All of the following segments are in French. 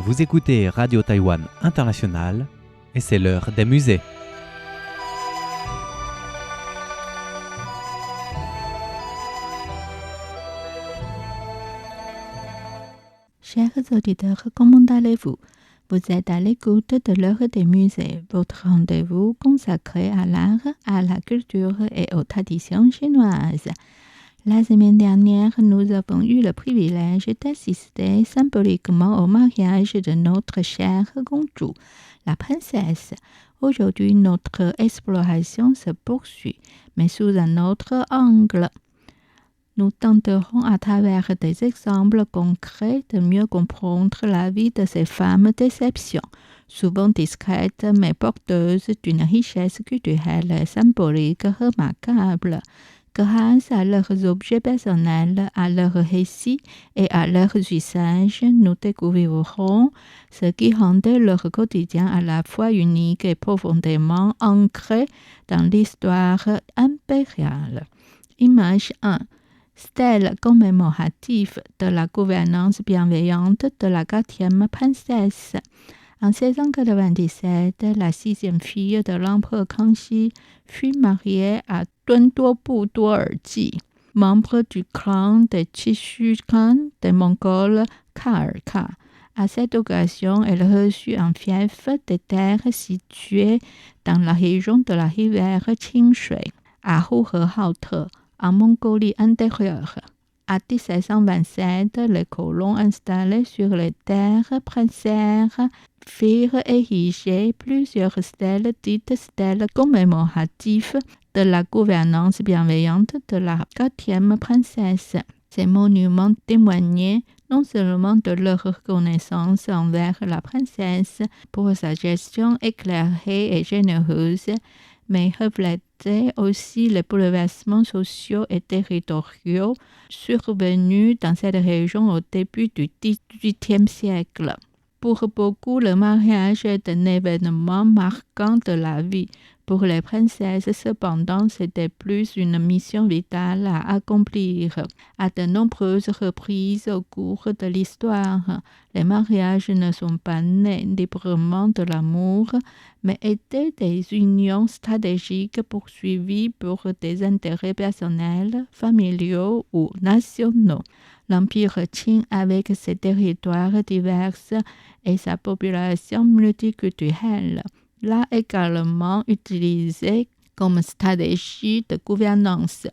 Vous écoutez Radio Taïwan International et c'est l'heure des musées. Chers auditeurs, comment allez-vous? Vous êtes à l'écoute de l'heure des musées, votre rendez-vous consacré à l'art, à la culture et aux traditions chinoises. La semaine dernière, nous avons eu le privilège d'assister symboliquement au mariage de notre chère Gongzhu, la princesse. Aujourd'hui, notre exploration se poursuit, mais sous un autre angle. Nous tenterons à travers des exemples concrets de mieux comprendre la vie de ces femmes d'exception, souvent discrètes mais porteuses d'une richesse culturelle et symbolique remarquable. Grâce à leurs objets personnels, à leurs récits et à leurs usages, nous découvrirons ce qui rendait leur quotidien à la fois unique et profondément ancré dans l'histoire impériale. Image 1. Stèle commémorative de la gouvernance bienveillante de la 4e princesse. En 1697, la 6e fille de l'empereur Kangxi fut mariée à Dunduobu Duerji, membre du clan des Qishu-Khan des Mongols Kharka. À cette occasion, elle reçut un fief des terres situées dans la région de la rivière Qingshui, à Huhehaute, en Mongolie intérieure. À 1727, les colons installés sur les terres princières firent ériger plusieurs stèles dites stèles commémoratives de la gouvernance bienveillante de la 4e princesse. Ces monuments témoignaient non seulement de leur reconnaissance envers la princesse pour sa gestion éclairée et généreuse, mais reflètent aussi les bouleversements sociaux et territoriaux survenus dans cette région au début du XVIIIe siècle. Pour beaucoup, le mariage est un événement marquant de la vie. Pour les princesses, cependant, c'était plus une mission vitale à accomplir. À de nombreuses reprises au cours de l'histoire, les mariages ne sont pas nés librement de l'amour, mais étaient des unions stratégiques poursuivies pour des intérêts personnels, familiaux ou nationaux. L'Empire Qing, avec ses territoires divers et sa population multiculturelle, l'a également utilisé comme stratégie de gouvernance.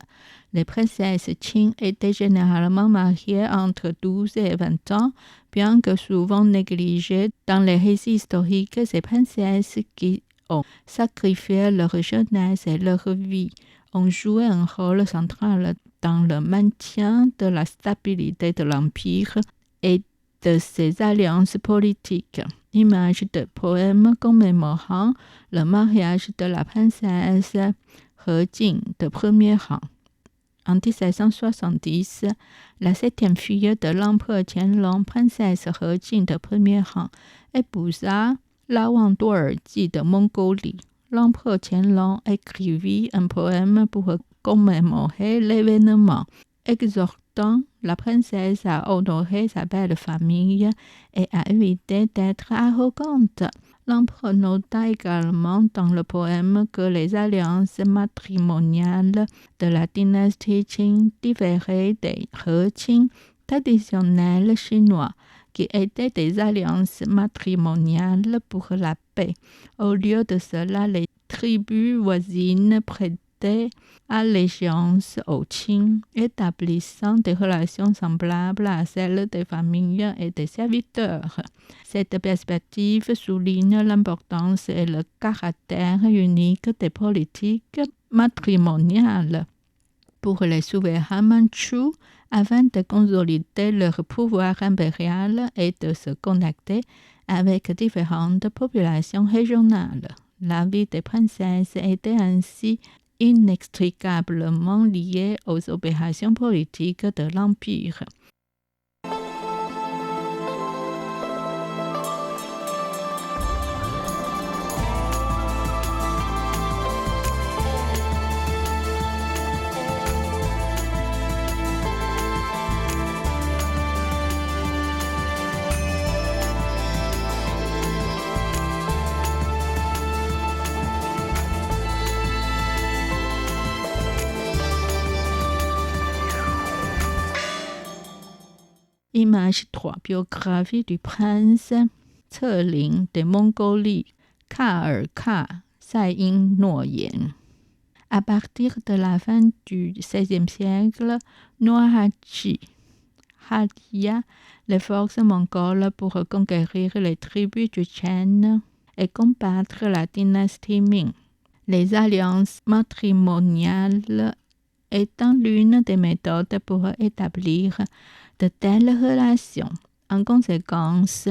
Les princesses Qing étaient généralement mariées entre 12 et 20 ans, bien que souvent négligées dans les récits historiques. Ces princesses qui ont sacrifié leur jeunesse et leur vie ont joué un rôle central dans le maintien de la stabilité de l'Empire et de ses alliances politiques. Image de poème commémorant le mariage de la princesse He Jing de premier rang. En 1770, la 7e fille de l'empereur Qianlong, princesse He Jing de premier rang, épousa Lawan Duerji de Mongolie. L'empereur Qianlong écrivit un poème pour commémorer l'événement, exhortant la princesse à honorer sa belle famille et à éviter d'être arrogante. L'empereur nota également dans le poème que les alliances matrimoniales de la dynastie Qing différaient des He Qing traditionnels chinois, qui étaient des alliances matrimoniales pour la paix. Au lieu de cela, les tribus voisines prêtaient allégeance aux Qing, établissant des relations semblables à celles des familles et des serviteurs. Cette perspective souligne l'importance et le caractère unique des politiques matrimoniales. Pour les souverains mandchous, afin de consolider leur pouvoir impérial et de se connecter avec différentes populations régionales. La vie des princesses était ainsi inextricablement liée aux opérations politiques de l'Empire. Image 3. Biographie du prince Celing de Mongolie, Kha Saïn Noyen. À partir de la fin du XVIe siècle, Noahaji Hadia les forces mongoles pour conquérir les tribus tchétchènes et combattre la dynastie Ming. Les alliances matrimoniales étant l'une des méthodes pour établir de telles relations. En conséquence,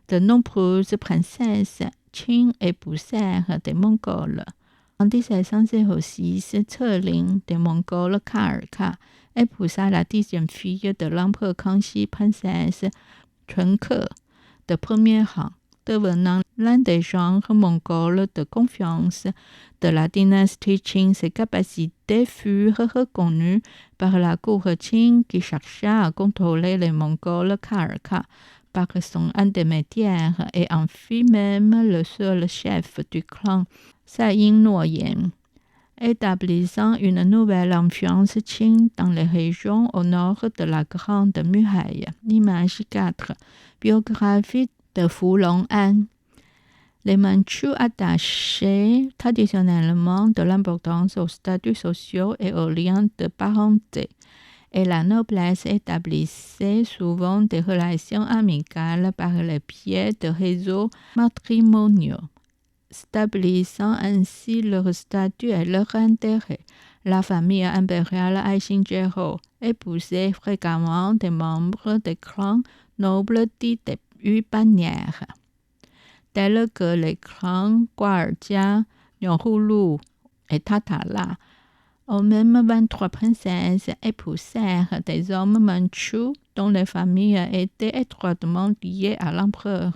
de nombreuses princesses Qing épousèrent des Mongols. En 1706, Celing des Mongols Kha épousa la 10e fille de l'empereur Kangxi, princesse Chunke de premier rang, devenant l'un des genres mongols de confiance de la dynastie Qing. Ses capacités furent reconnues par la cour Qing qui chercha à contrôler les Mongols Kha par son intermédiaire et en fit même le seul chef du clan Saïn Noyen, établissant une nouvelle influence Qing dans les régions au nord de la Grande Muraille. Image 4. Biographie de Fu Long'an. Les Mandchous attachaient traditionnellement de l'importance aux statuts sociaux et aux liens de parenté, et la noblesse établissait souvent des relations amicales par le biais de réseaux matrimoniaux, stabilisant ainsi leur statut et leur intérêt. La famille impériale Aishinjero épousait fréquemment des membres des clans nobles dits des Yu-bannières, tels que les clans Guarjia, Nyohulu et Tatala. Au même 23 princesses épousèrent des hommes mandchous dont les familles étaient étroitement liées à l'empereur.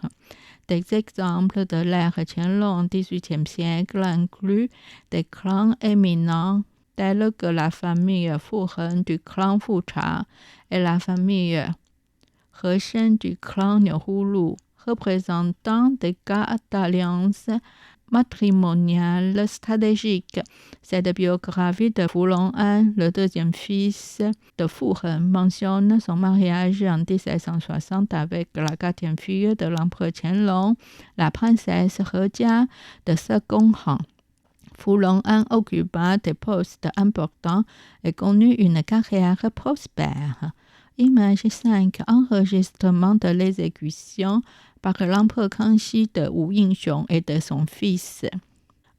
Des exemples de l'ère Qianlong au XVIIIe siècle incluent des clans éminents tels que la famille Fuhen du clan Fucha et la famille Heshen du clan Nyohulu, représentant des cas d'alliance matrimoniale stratégique. Cette biographie de Fu Long'an, le deuxième fils de Fuhen, mentionne son mariage en 1760 avec la 4e fille de l'empereur Qianlong, la princesse Hejia de second rang. Fu Long'an occupa des postes importants et connut une carrière prospère. Image 5. Enregistrement de l'exécution par l'empereur Kangxi de Wu Yingxiong et de son fils.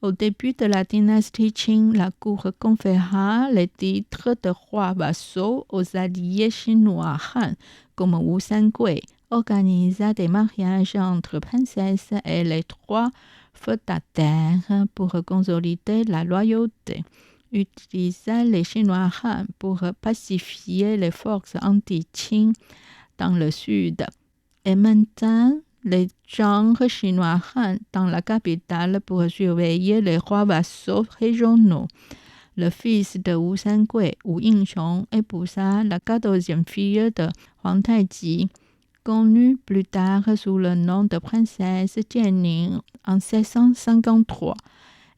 Au début de la dynastie Qing, la cour conféra les titres de roi vassaux aux alliés chinois Han, comme Wu Sangui, organisa des mariages entre princesses et les 3 feudataires pour consolider la loyauté, utilisa les Chinois Han pour pacifier les forces anti-Qing dans le sud et maintint les genres chinois Han dans la capitale pour surveiller les rois vassaux régionaux. Le fils de Wu Sangui, Wu Yingxiong, épousa la 14e fille de Huang Taiji, connue plus tard sous le nom de princesse Jianning en 1653,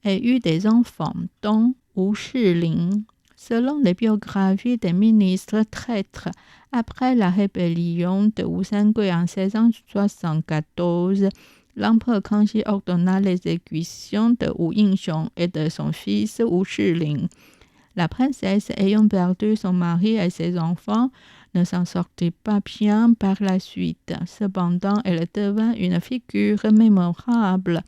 et eut des enfants, dont Wu Shiling. Selon les biographies des ministres traîtres, après la rébellion de Wu Sangui en 1674, l'empereur Kangxi ordonna l'exécution de Wu Yingxiong et de son fils Wu Shiling. La princesse, ayant perdu son mari et ses enfants, ne s'en sortit pas bien par la suite. Cependant, elle devint une figure mémorable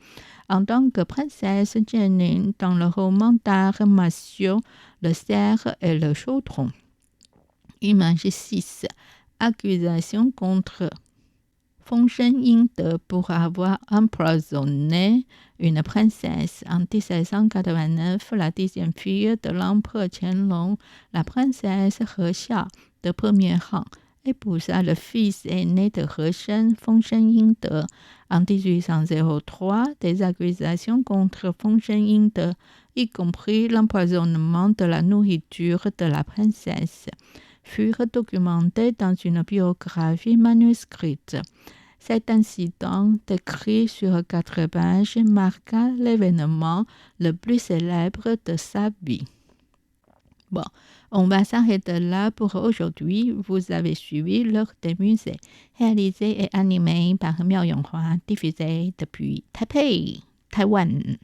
en tant que princesse Jianning dans le roman d'arts martiaux Le cerf et le chaudron. Image 6. Accusation contre Feng Shen-ying-de pour avoir empoisonné une princesse. En 1789, la 10e fille de l'empereur Qianlong, la princesse Hexia, de premier rang, épousa le fils aîné de Heshen, Feng Shen-ying-de. En 1803, des accusations contre Feng Shen-ying-de, y compris l'empoisonnement de la nourriture de la princesse, furent documentées dans une biographie manuscrite. Cet incident, décrit sur 4 pages, marqua l'événement le plus célèbre de sa vie. Bon, on va s'arrêter là pour aujourd'hui. Vous avez suivi l'heure des musées, réalisé et animé par Miao Yonghua, diffusé depuis Taipei, Taïwan.